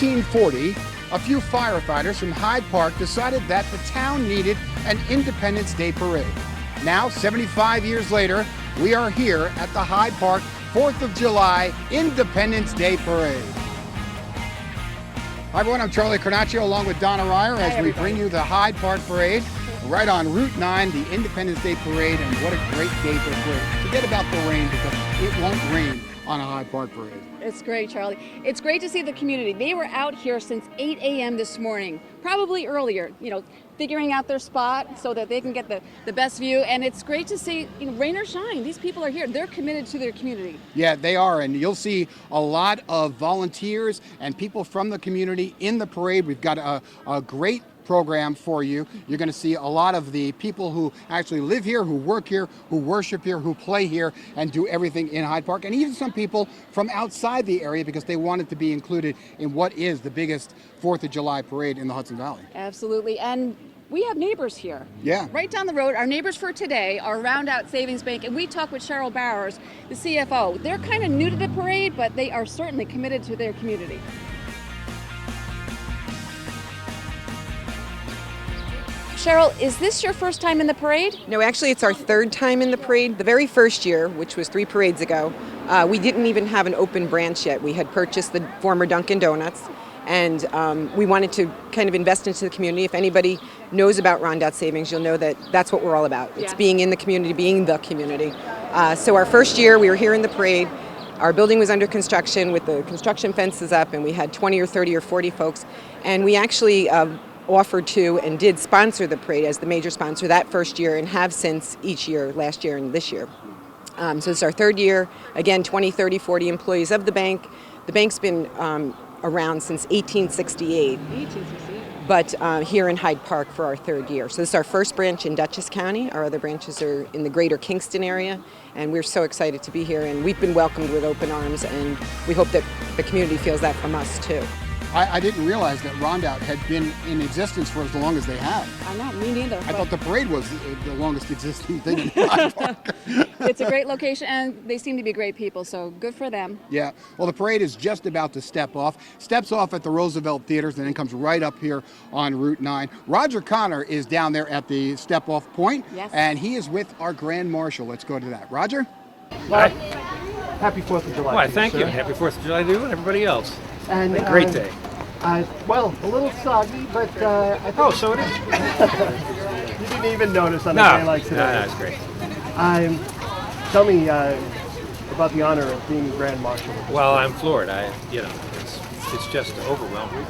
1940, a few firefighters from Hyde Park decided that the town needed an Independence Day parade. Now, 75 years later, we are here at the Hyde Park 4th of July Independence Day Parade. Hi everyone, I'm Charlie Carnaccio along with Donna Ryer as we bring you the Hyde Park Parade right on Route 9, the Independence Day Parade, and what a great day for the parade. Forget about the rain because it won't rain on a Hyde Park Parade. It's great, Charlie. It's great to see the community. They were out here since 8 a.m. this morning, probably earlier, figuring out their spot so that they can get the best view. And it's great to see, rain or shine, these people are here. They're committed to their community. Yeah, they are. And you'll see a lot of volunteers and people from the community in the parade. We've got a great program for you. You're going to see a lot of the people who actually live here, who work here, who worship here, who play here and do everything in Hyde Park, and even some people from outside the area because they wanted to be included in what is the biggest 4th of July parade in the Hudson Valley. Absolutely. And we have neighbors here. Yeah. Right down the road. Our neighbors for today are Round Out Savings Bank, and we talked with Cheryl Bowers, the CFO. They're kind of new to the parade, but they are certainly committed to their community. Cheryl, is this your first time in the parade? No, actually it's our third time in the parade. The very first year, which was 3 parades ago, we didn't even have an open branch yet. We had purchased the former Dunkin' Donuts, and we wanted to kind of invest into the community. If anybody knows about Round Out Savings, you'll know that that's what we're all about. It's being in the community, being the community. So our first year, we were here in the parade. Our building was under construction with the construction fences up, and we had 20 or 30 or 40 folks. And we actually offered to and did sponsor the parade as the major sponsor that first year and have since each year, last year and this year. So it's our third year. Again, 20, 30, 40 employees of the bank. The bank's been around since 1868. 1868. But here in Hyde Park for our third year. So this is our first branch in Dutchess County. Our other branches are in the greater Kingston area. And we're so excited to be here. And we've been welcomed with open arms. And we hope that the community feels that from us too. I didn't realize that Round Out had been in existence for as long as they have. I know, me neither. I thought the parade was the longest existing thing in Hyde Park. It's a great location, and they seem to be great people, so good for them. Yeah, well, the parade is just about to steps off at the Roosevelt Theaters, and then comes right up here on Route 9. Roger Connor is down there at the step-off point, yes, and he is with our Grand Marshal. Let's go to that. Roger? Well, happy 4th of July. Why, thank sir. you. Happy 4th of July to you and everybody else. And a great day. Well, a little soggy, but I think... Oh, so it is? You didn't even notice on a day like today. No, it's great. Tell me about the honor of being Grand Marshal. Well, I'm floored. It's just overwhelming.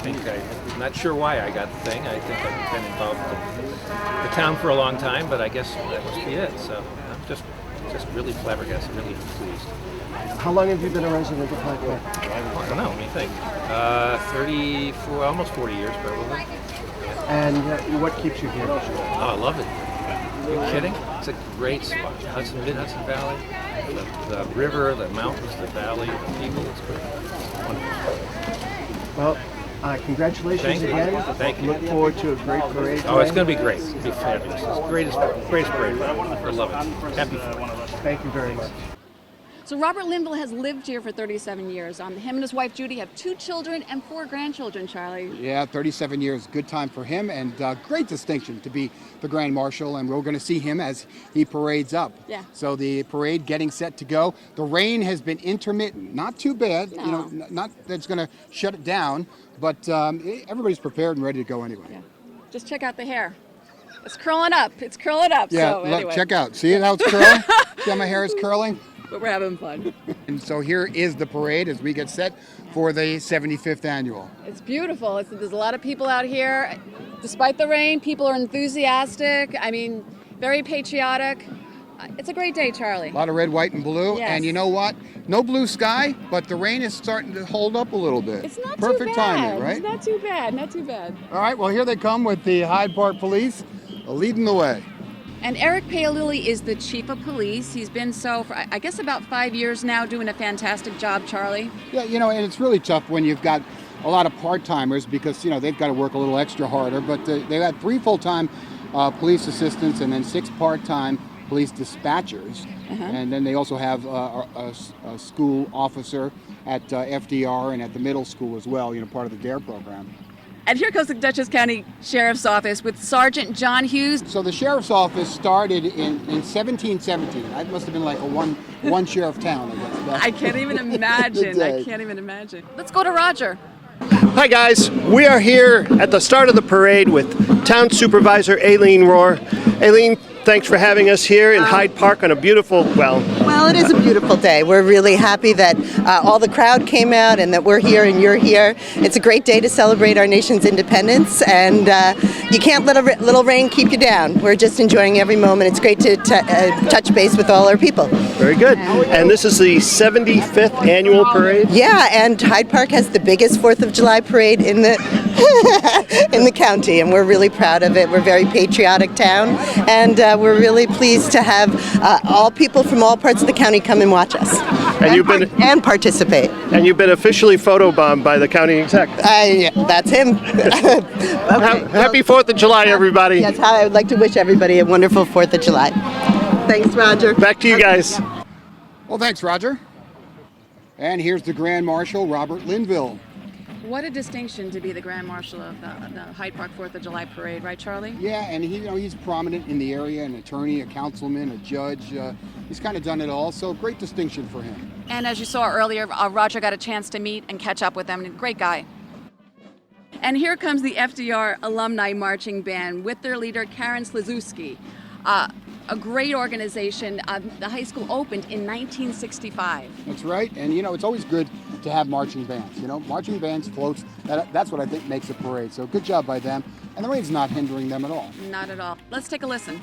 I'm not sure why I got the thing. I think I've been involved with the town for a long time, but I guess that must be it. So I'm just really flabbergasted, really pleased. How long have you been a resident of Hyde Park? I don't know, what do you think? 34, almost 40 years probably. And what keeps you here? Oh, I love it. Are you kidding? It's a great spot. Mid-Hudson Valley, the river, the mountains, the valley, the people, it's great. It's wonderful. Well, congratulations again. Thank you. Look forward to a great parade. Oh, it's going to be great. It's going to be fabulous. It's the greatest parade. I love it. Happy 4th. Thank you very much. So Robert Linville has lived here for 37 years. Him and his wife Judy have 2 children and 4 grandchildren, Charlie. Yeah, 37 years, good time for him, and great distinction to be the Grand Marshal, and we're going to see him as he parades up. Yeah. So the parade getting set to go. The rain has been intermittent, not too bad, No. Not that's going to shut it down, but everybody's prepared and ready to go anyway. Yeah. Just check out the hair. It's curling up. It's curling up. Yeah, so anyway. check out. See how it's curling? See how my hair is curling? But we're having fun. And so here is the parade as we get set for the 75th annual. It's beautiful. There's a lot of people out here. Despite the rain, people are enthusiastic. I mean, very patriotic. It's a great day, Charlie. A lot of red, white, and blue. Yes. And you know what? No blue sky, but the rain is starting to hold up a little bit. It's not Perfect too bad. timing, right? It's not too bad. Not too bad. All right, well, here they come with the Hyde Park Police leading the way. And Eric Paolilli is the chief of police. He's been so for, I guess, about 5 years now, doing a fantastic job, Charlie. Yeah, and it's really tough when you've got a lot of part-timers because, they've got to work a little extra harder. But they've got 3 full-time police assistants and then 6 part-time police dispatchers. And then they also have a school officer at FDR and at the middle school as well, part of the DARE program. And here goes the Dutchess County Sheriff's Office with Sergeant John Hughes. So the sheriff's office started in 1717. That must have been like a one sheriff town, I guess. I can't even imagine. I can't even imagine. Let's go to Roger. Hi guys, we are here at the start of the parade with Town Supervisor Aileen Rohr. Aileen, thanks for having us here in Hyde Park on a beautiful, Well, it is a beautiful day. We're really happy that all the crowd came out and that we're here and you're here. It's a great day to celebrate our nation's independence, and you can't let a little rain keep you down. We're just enjoying every moment. It's great to touch base with all our people. very good. And this is the 75th annual parade? Yeah, and Hyde Park has the biggest 4th of July parade in the in the county, and we're really proud of it. We're a very patriotic town, and we're really pleased to have all people from all parts of the county come and watch us and participate. And you've been officially photobombed by the county exec. Yeah, that's him. Happy 4th of July, everybody. That's how I would like to wish everybody a wonderful 4th of July. Thanks, Roger. Back to you guys. Well, thanks, Roger. And here's the Grand Marshal, Robert Linville. What a distinction to be the Grand Marshal of the Hyde Park 4th of July Parade, right, Charlie? Yeah, and he's prominent in the area, an attorney, a councilman, a judge. He's kind of done it all, so great distinction for him. And as you saw earlier, Roger got a chance to meet and catch up with him. Great guy. And here comes the FDR Alumni Marching Band with their leader, Karen Slazewski. A great organization. The high school opened in 1965. That's right, and it's always good to have marching bands. Marching bands, floats, that's what I think makes a parade. So good job by them, and the rain's not hindering them at all. Not at all. Let's take a listen.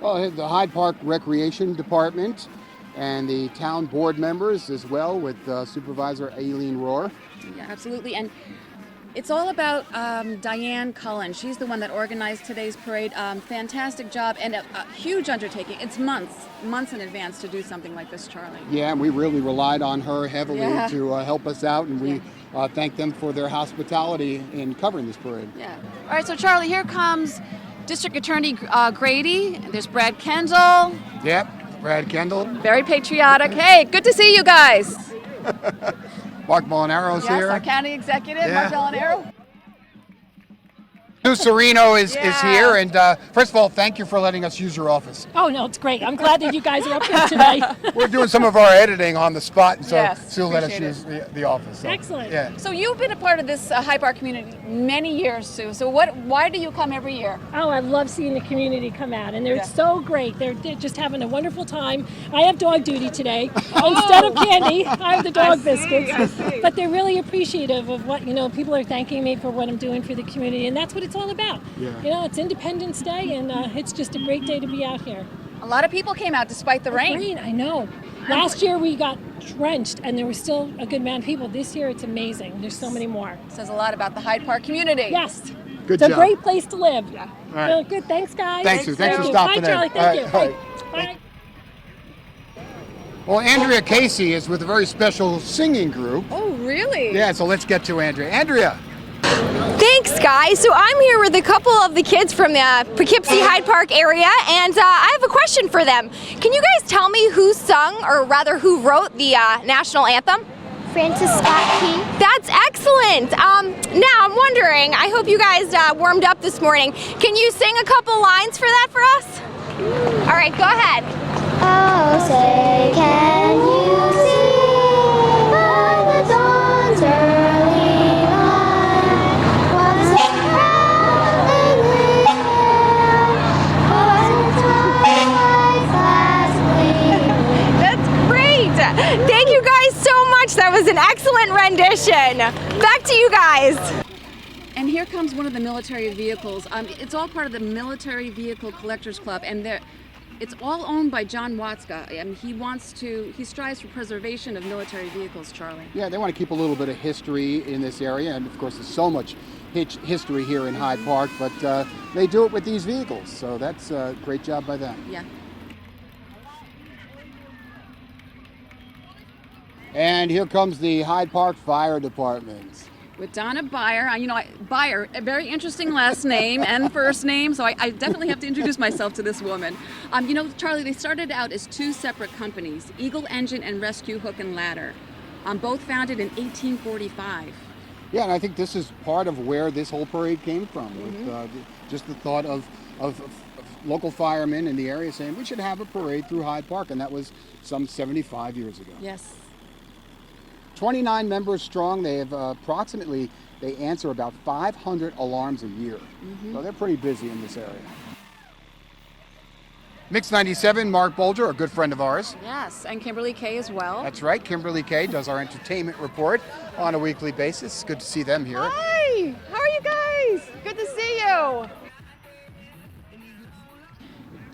Well, the Hyde Park Recreation Department and the town board members as well, with Supervisor Aileen Rohr. Yeah, absolutely. And it's all about Diane Cullen. She's the one that organized today's parade. Fantastic job and a huge undertaking. It's months in advance to do something like this, Charlie. Yeah, and we really relied on her heavily to help us out, and we thank them for their hospitality in covering this parade. Yeah. All right, so Charlie, here comes District Attorney Grady. There's Brad Kendall. Yep, Brad Kendall. Very patriotic. Hey, good to see you guys. Mark Molinaro's here. Yes, our county executive, Yeah. Mark Molinaro. Lou Serino is here, and first of all, thank you for letting us use your office. Oh, no, it's great. I'm glad that you guys are up here today. We're doing some of our editing on the spot, and so Yes, Sue let us appreciate use the office. So, Excellent. Yeah. So you've been a part of this Hyde Park community many years, Sue. So why do you come every year? Oh, I love seeing the community come out, and they're Yeah. so great. They're just having a wonderful time. I have dog duty today. Instead of candy, I have the dog biscuits. But they're really appreciative of what, people are thanking me for what I'm doing for the community, and that's what it's all about. Yeah. It's Independence Day, and it's just a great day to be out here. A lot of people came out despite the rain. I know. Last year we got drenched, and there was still a good amount of people. This year it's amazing. There's so many more. Says a lot about the Hyde Park community. Yes. Good It's job. a great place to live. Yeah. All right. Well, good. Thanks, guys. Thanks, Sue. Thanks for you. stopping Bye, Charlie. in. Thank you. All right. Bye. Well, Andrea Casey is with a very special singing group. Oh, really? Yeah, so let's get to Andrea. Andrea. Thanks, guys. So I'm here with a couple of the kids from the Poughkeepsie Hyde Park area, and I have a question for them. Can you guys tell me who sung, or rather who wrote the national anthem? Francis Scott Key. That's excellent. Now I'm wondering, I hope you guys warmed up this morning. Can you sing a couple lines for that for us? All right, go ahead. Oh, say, can you see by the dawn's early light what's around That's great. Thank you guys so much. That was an excellent rendition. Back to you guys. And here comes one of the military vehicles. It's all part of the Military Vehicle Collectors Club, and it's all owned by John Watzka. He strives for preservation of military vehicles, Charlie. Yeah, they want to keep a little bit of history in this area, and of course there's so much history here in Hyde Park, but they do it with these vehicles, so that's a great job by them. Yeah. And here comes the Hyde Park Fire Department. With Donna Beyer. Beyer, a very interesting last name and first name, so I definitely have to introduce myself to this woman. Charlie, they started out as two separate companies, Eagle Engine and Rescue Hook and Ladder, both founded in 1845. Yeah, and I think this is part of where this whole parade came from, with just the thought of local firemen in the area saying we should have a parade through Hyde Park, and that was some 75 years ago. Yes. 29 members strong. They have they answer about 500 alarms a year. So they're pretty busy in this area. Mix 97, Mark Bolger, a good friend of ours. Yes, and Kimberly Kay as well. That's right. Kimberly Kay does our entertainment report on a weekly basis. Good to see them here. Hi, how are you guys? Good to see you.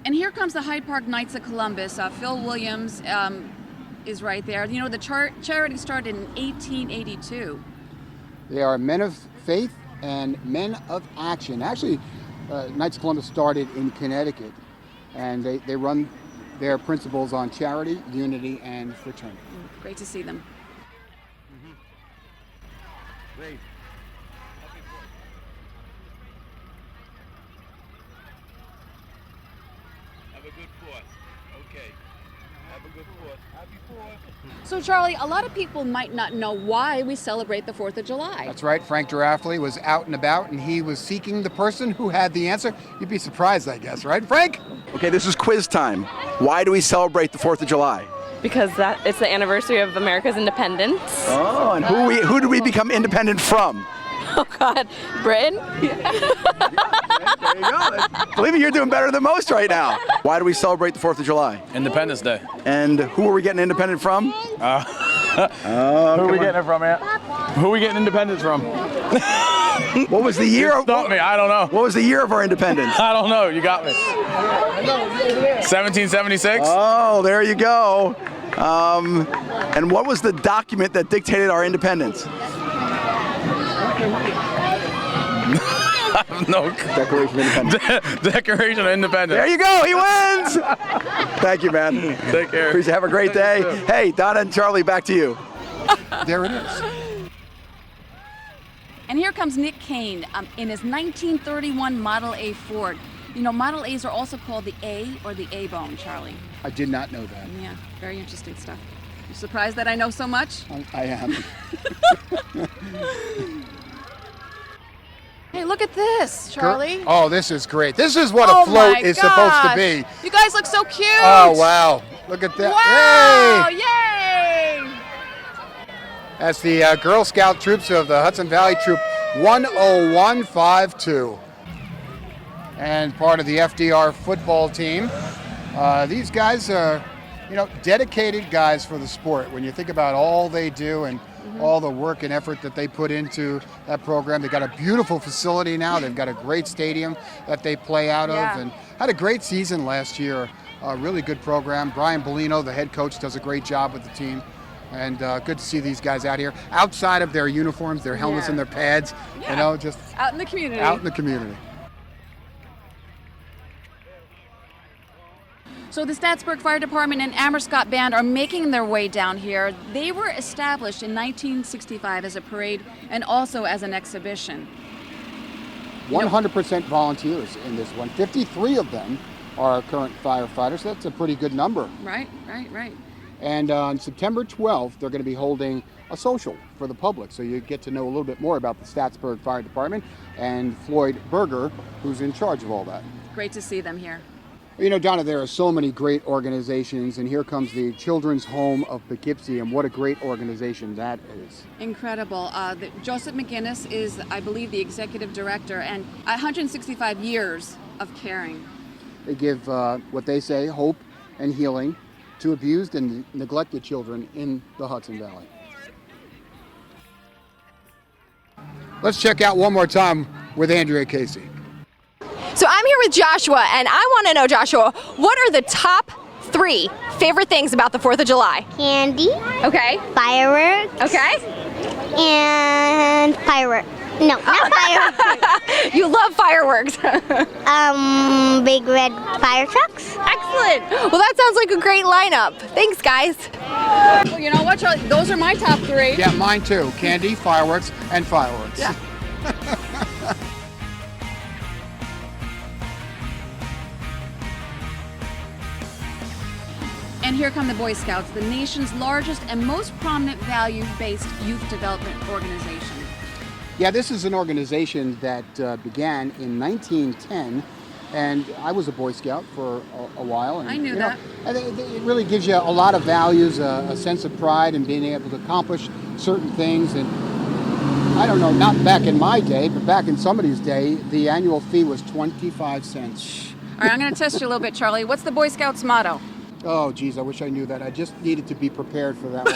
And here comes the Hyde Park Knights of Columbus. Phil Williams is right there. The charity started in 1882. They are men of faith and men of action. Actually, Knights of Columbus started in Connecticut, and they run their principles on charity, unity, and fraternity. Great to see them. Great. Have a good Fourth. Okay. Have a good Fourth. Happy Fourth. So Charlie, a lot of people might not know why we celebrate the 4th of July. That's right. Frank Giraffe was out and about, and he was seeking the person who had the answer. You'd be surprised, I guess, right, Frank? Okay, this is quiz time. Why do we celebrate the 4th of July? Because it's the anniversary of America's independence. Oh, and who did we become independent from? Oh God, Britain? There you go. Believe me, you're doing better than most right now. Why do we celebrate the 4th of July? Independence Day. And who are we getting independent from? Who are we getting it from, man? Who are we getting independence from? What was the year? Stop me, I don't know. What was the year of our independence? I don't know, you got me. 1776? Oh, there you go. And what was the document that dictated our independence? No. Declaration of Independence. Declaration of Independence. There you go, he wins! Thank you, man. Take care. Appreciate it. Have a great day. Hey, Donna and Charlie, back to you. There it is. And here comes Nick Kane in his 1931 Model A Ford. Model A's are also called the A or the A-bone, Charlie. I did not know that. Yeah, very interesting stuff. You surprised that I know so much? I am. Hey, look at this, Charlie. Oh, this is great. This is what a float is supposed to be. You guys look so cute. Oh, wow. Look at that. Wow, Yay! yay! That's the Girl Scout troops of the Hudson Valley Troop 10152. And part of the FDR football team. These guys are, dedicated guys for the sport. When you think about all they do and all the work and effort that they put into that program. They've got a beautiful facility now. They've got a great stadium that they play out of, and had a great season last year. A really good program. Brian Bellino, the head coach, does a great job with the team. And good to see these guys out here, outside of their uniforms, their helmets and their pads, just out in the community. Out in the community. So the Statsburg Fire Department and Amerscott Band are making their way down here. They were established in 1965 as a parade and also as an exhibition. 100% volunteers in this one. 53 of them are current firefighters. That's a pretty good number. Right. And on September 12th, they're going to be holding a social for the public. So you get to know a little bit more about the Statsburg Fire Department and Floyd Berger, who's in charge of all that. Great to see them here. Donna, there are so many great organizations, and here comes the Children's Home of Poughkeepsie, and what a great organization that is. Incredible. Joseph McGinnis is, I believe, the executive director, and 165 years of caring. They give what they say, hope and healing to abused and neglected children in the Hudson Valley. Let's check out one more time with Andrea Casey. So I'm here with Joshua, and I want to know, Joshua, what are the top 3 favorite things about the 4th of July? Candy. Okay. Fireworks. Okay. And fireworks. No, not fireworks. You love fireworks. Big red fire trucks. Excellent. Well, that sounds like a great lineup. Thanks, guys. Well, you know what, Charlie? Those are my top three. Yeah, mine too. Candy, fireworks, and fireworks. Yeah. And here come the Boy Scouts, the nation's largest and most prominent value-based youth development organization. Yeah, this is an organization that began in 1910, and I was a Boy Scout for a while. And, I knew you that. Know, and it really gives you a lot of values, a sense of pride in being able to accomplish certain things. And I don't know, not back in my day, but back in somebody's day, the annual fee was 25 cents. All right, I'm going to test you a little bit, Charlie. What's the Boy Scouts motto? Oh, geez, I wish I knew that. I just needed to be prepared for that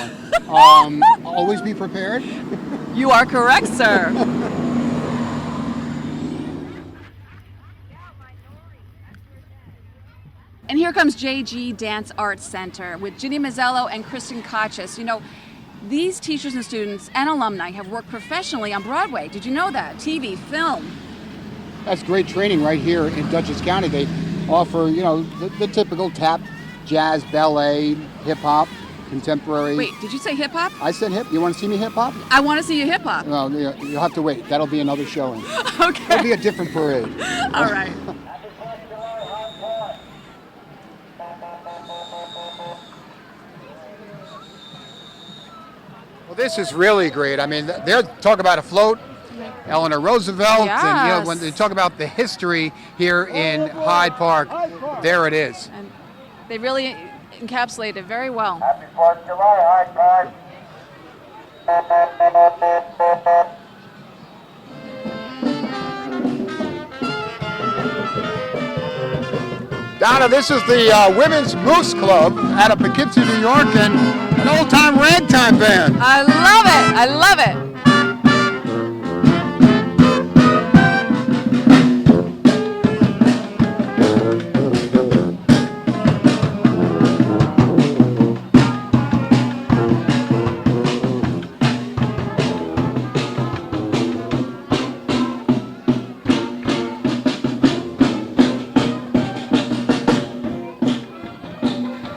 one. Always be prepared. You are correct, sir. And here comes JG Dance Arts Center with Ginny Mazzello and Kristen Kachis. You know, these teachers and students and alumni have worked professionally on Broadway. Did you know that? TV, film. That's great training right here in Dutchess County. They offer, you know, the typical tap, jazz, ballet, hip hop, contemporary. Wait, did you say hip hop? I said hip. You want to see me hip hop? I want to see you hip hop. No, you'll have to wait. That'll be another showing. Okay. It'll be a different parade. All right. Well, this is really great. I mean, they're talk about a float. Eleanor Roosevelt, Yes. and you know, when they talk about the history here in Hyde Park, there it is. And they really encapsulate it very well. Happy 4th of July, Hyde Park. Donna, this is the Women's Moose Club out of Poughkeepsie, New York, and an old-time ragtime band. I love it. I love it.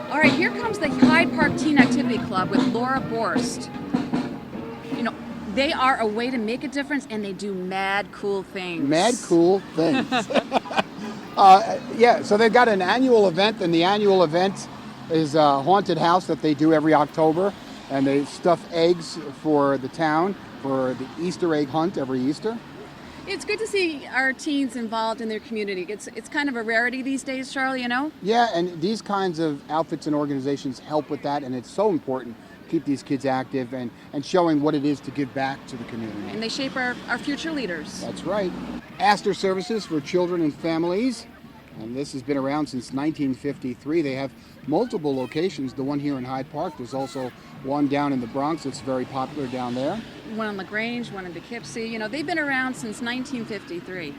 All right, here comes the Hyde Park Teen Activity Club with Laura Borst. You know, they are a way to make a difference, and they do mad cool things. Mad cool things. Yeah, so they've got an annual event, and the annual event is a haunted house that they do every October, and they stuff eggs for the town for the Easter egg hunt every Easter. It's good to see our teens involved in their community. It's kind of a rarity these days, Charlie, you know? Yeah, and these kinds of outfits and organizations help with that, and it's so important to keep these kids active and showing what it is to give back to the community. And they shape our future leaders. That's right. Astor Services for Children and Families, and this has been around since 1953. They have multiple locations. The one here in Hyde Park, there's also one down in the Bronx that's very popular down there. One in LaGrange, one in Poughkeepsie. You know, they've been around since 1953.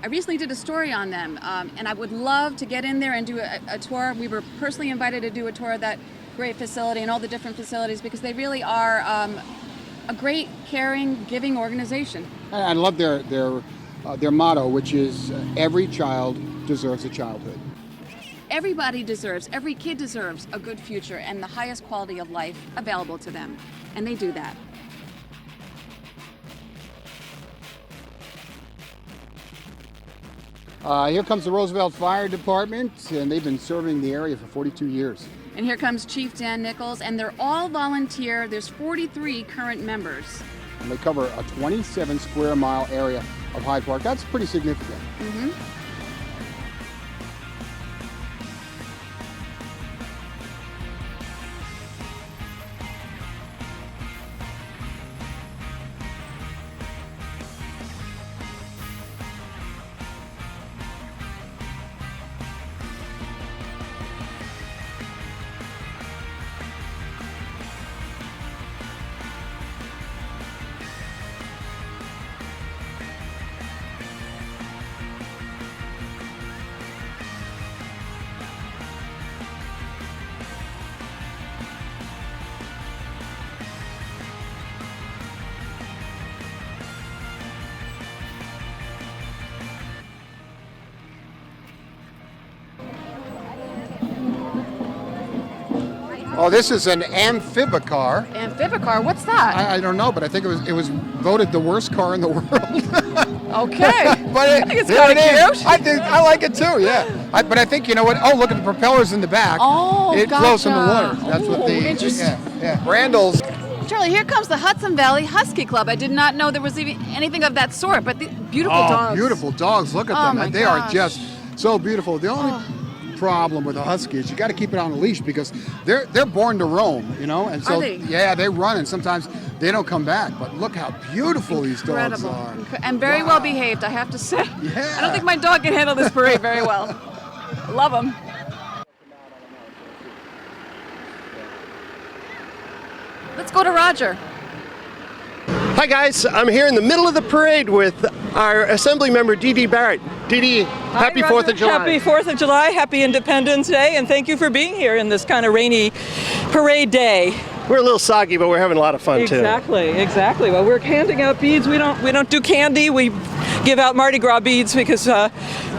I recently did a story on them, and I would love to get in there and do a tour. We were personally invited to do a tour of that great facility and all the different facilities because they really are a great, caring, giving organization. I love their motto, which is every child deserves a childhood. Everybody deserves, every kid deserves a good future and the highest quality of life available to them, and they do that. Here comes the Roosevelt Fire Department, and they've been serving the area for 42 years. And here comes Chief Dan Nichols, and they're all volunteer. There's 43 current members. And they cover a 27 square mile area of Hyde Park. That's pretty significant. Mm-hmm. Oh, this is an amphibicar. Amphibicar, what's that? I don't know, but I think it was voted the worst car in the world. Okay. But I think it's there kind of it is. cute. I like it too. Yeah. But I think you know what? Oh, look at the propellers in the back. Oh, it floats in the gotcha. water. That's what Oh, the interesting. Yeah. Randall's. Charlie, here comes the Hudson Valley Husky Club. I did not know there was even anything of that sort, but the beautiful dogs. Beautiful dogs. Look at Oh, them. my They are gosh. just so beautiful. The only problem with a husky is you got to keep it on a leash because they're born to roam, you know, and so Are they? yeah, they run and sometimes they don't come back. But look how beautiful these dogs are. And very well behaved, I have to say. I don't think my dog can handle this parade very well. Love them. Let's go to Roger. Hi guys, I'm here in the middle of the parade with our Assembly member Dee Dee Barrett. Dee Dee, happy 4th of July. Happy 4th of July, happy Independence Day, and thank you for being here in this kind of rainy parade day. We're a little soggy, but we're having a lot of fun too. Exactly. Well, we're handing out beads. We don't do candy. We give out Mardi Gras beads because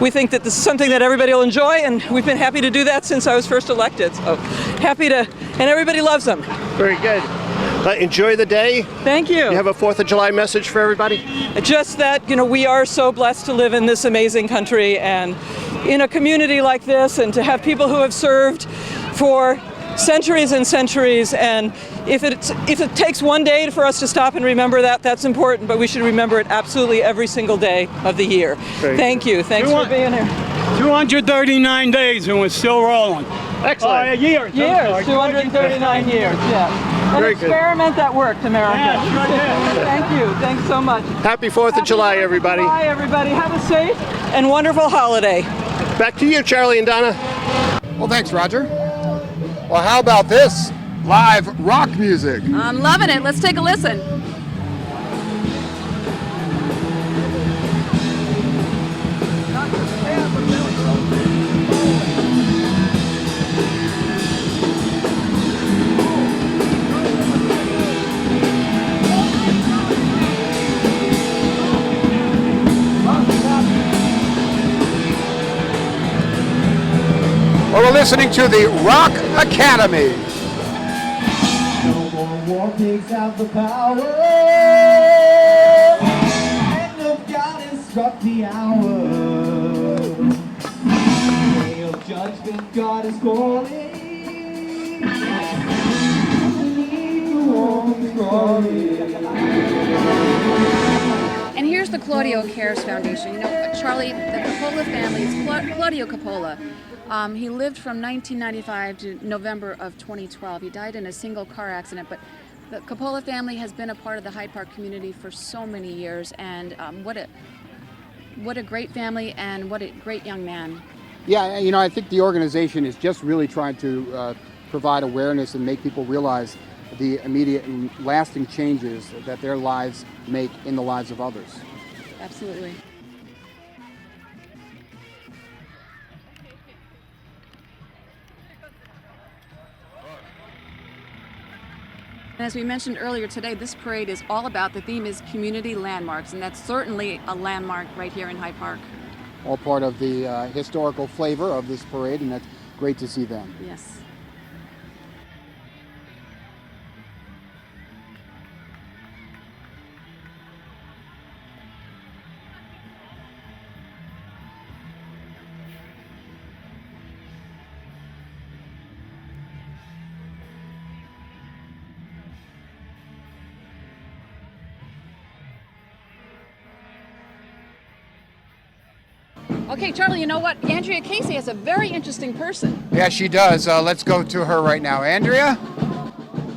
we think that this is something that everybody will enjoy, and we've been happy to do that since I was first elected. So happy to, and everybody loves them. Very good. Enjoy the day. Thank you. You have a 4th of July message for everybody? Just that, you know, we are so blessed to live in this amazing country and in a community like this, and to have people who have served for centuries and centuries. And if it takes one day for us to stop and remember that, that's important, but we should remember it absolutely every single day of the year. Thank you. Thanks for being here. 239 days and we're still rolling. Excellent. Years. 239 years, yeah. An Very good. experiment that worked, America. Thank you. Thanks so much. Happy 4th of July, everybody. Bye, everybody. Have a safe and wonderful holiday. Back to you, Charlie and Donna. Well, thanks, Roger. Well, how about this? Live rock music. I'm loving it. Let's take a listen. Well, we're listening to the Rock Academy. No more war pigs have the power, and no God has struck the hour. Day of judgment, God is calling. Beneath the warm glory. And here's the Claudio Cares Foundation. You know, Charlie, the Coppola family, it's Claudio Coppola. He lived from 1995 to November of 2012. He died in a single car accident, but the Coppola family has been a part of the Hyde Park community for so many years, and what a great family and what a great young man. Yeah, you know, I think the organization is just really trying to provide awareness and make people realize the immediate and lasting changes that their lives make in the lives of others. Absolutely. And as we mentioned earlier today, this parade is all about, the theme is community landmarks, and that's certainly a landmark right here in Hyde Park. All part of the historical flavor of this parade, and that's great to see them. Yes. Okay, Charlie, you know what? Andrea Casey is a very interesting person. Yeah, she does. Let's go to her right now. Andrea?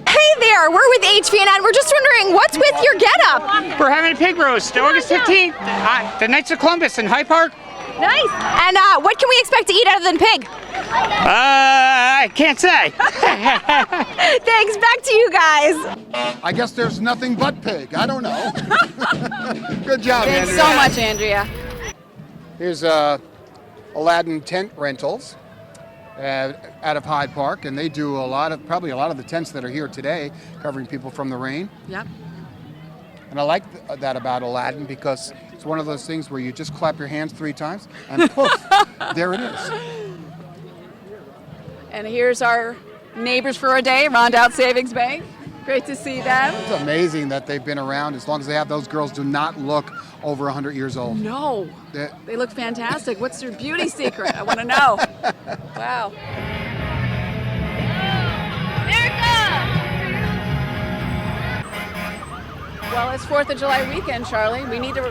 Hey there, we're with HVNN. We're just wondering, what's with your getup? We're having a pig roast, August 15th, the Knights of Columbus in Hyde Park. Nice. And what can we expect to eat other than pig? I can't say. Thanks, back to you guys. I guess there's nothing but pig. I don't know. Good job, Thanks Andrea. so much, Andrea. Here's Aladdin Tent Rentals out of Hyde Park, and they do probably a lot of the tents that are here today, covering people from the rain. Yep. And I like that about Aladdin because it's one of those things where you just clap your hands 3 times and poof, there it is. And here's our Neighbors for a Day, Rondout Savings Bank. Great to see them. It's amazing that they've been around as long as they have. Those girls do not look over 100 years old. No, they look fantastic. What's their beauty secret? I want to know. Wow. Well, it's 4th of July weekend, Charlie. We need to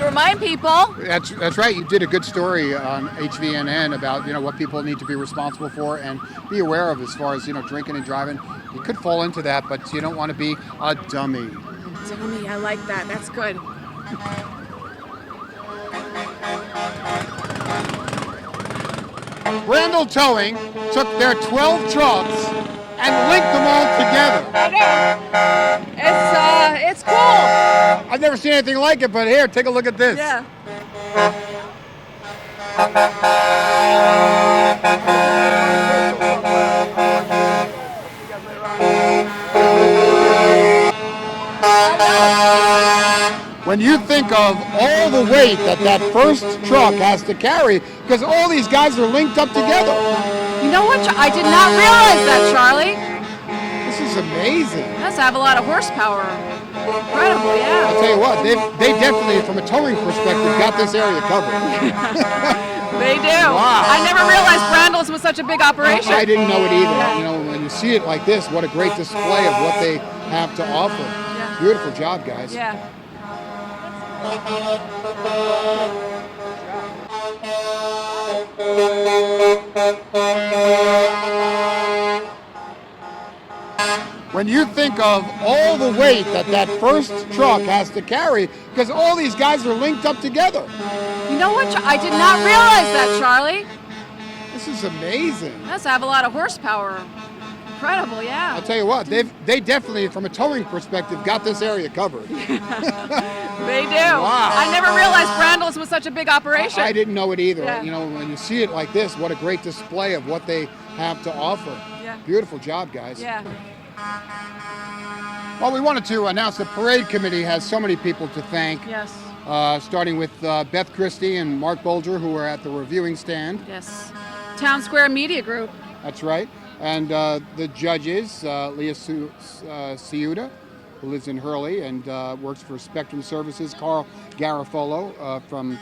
remind people. That's right. You did a good story on HVNN about what people need to be responsible for and be aware of as far as drinking and driving. You could fall into that, but you don't want to be a dummy. Dummy, I like that. That's good. Brandel Towing took their 12 trucks and linked them all together. I know. It's cool. I've never seen anything like it, but here, take a look at this. Yeah. When you think of all the weight that first truck has to carry, because all these guys are linked up together. You know what? I did not realize that, Charlie. This is amazing. It does have a lot of horsepower. Incredible, yeah. I'll tell you what, they definitely, from a towing perspective, got this area covered. They do. Wow. I never realized Brandel's was such a big operation. I didn't know it either. When you see it like this, what a great display of what they have to offer. Yeah. Beautiful job, guys. Yeah. When you think of all the weight that first truck has to carry, because all these guys are linked up together. You know what? I did not realize that, Charlie. This is amazing. It does have a lot of horsepower. Incredible, yeah. I'll tell you what, they definitely, from a towing perspective, got this area covered. They do. Wow. I never realized Brandel's was such a big operation. I didn't know it either. Yeah. When you see it like this, what a great display of what they have to offer. Yeah. Beautiful job, guys. Yeah. Well, we wanted to announce the parade committee has so many people to thank. Yes. Starting with Beth Christie and Mark Bolger, who were at the reviewing stand. Yes. Town Square Media Group. That's right. And the judges, Leah Ciuda, who lives in Hurley and works for Spectrum Services, Carl Garofolo from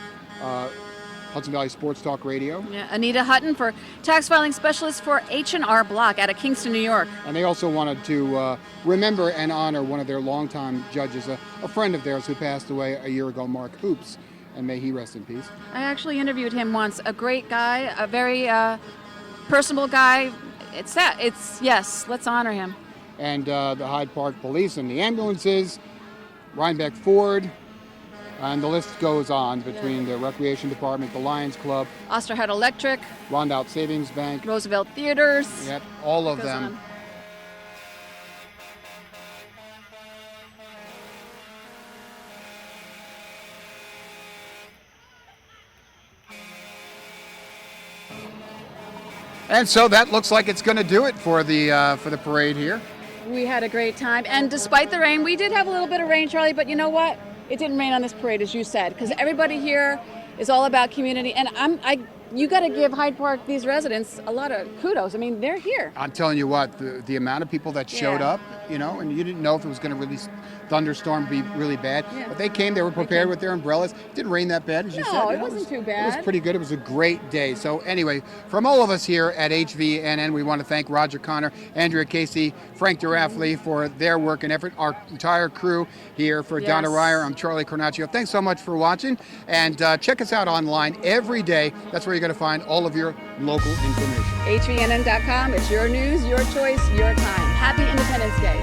Hudson Valley Sports Talk Radio. Yeah. Anita Hutton for tax filing specialist for H&R Block out of Kingston, New York. And they also wanted to remember and honor one of their longtime judges, a friend of theirs who passed away a year ago, Mark Hoops, and may he rest in peace. I actually interviewed him once. A great guy, a very personable guy. Yes, let's honor him. And the Hyde Park Police and the ambulances, Rhinebeck Ford, and the list goes on between the Recreation Department, the Lions Club, Osterhead Electric, Rondout Savings Bank, Roosevelt Theaters. Yep, all of them. On. And so that looks like it's going to do it for the parade here. We had a great time, and despite the rain, we did have a little bit of rain, Charlie, but you know what? It didn't rain on this parade, as you said, because everybody here is all about community, and you got to give Hyde Park, these residents, a lot of kudos. I mean, they're here. I'm telling you what, the amount of people that showed up, and you didn't know if it was going to really thunderstorm be really bad, but they came, they were prepared with their umbrellas. It didn't rain that bad, as you said. No, it wasn't too bad. It was pretty good. It was a great day. So anyway, from all of us here at HVNN, we want to thank Roger Connor, Andrea Casey, Frank DeRaffley for their work and effort, our entire crew here. For Donna Ryer, I'm Charlie Cornacchio. Thanks so much for watching, and check us out online every day. That's where you're going to find all of your local information. HVNN.com. It's your news, your choice, your time. Happy Independence Day.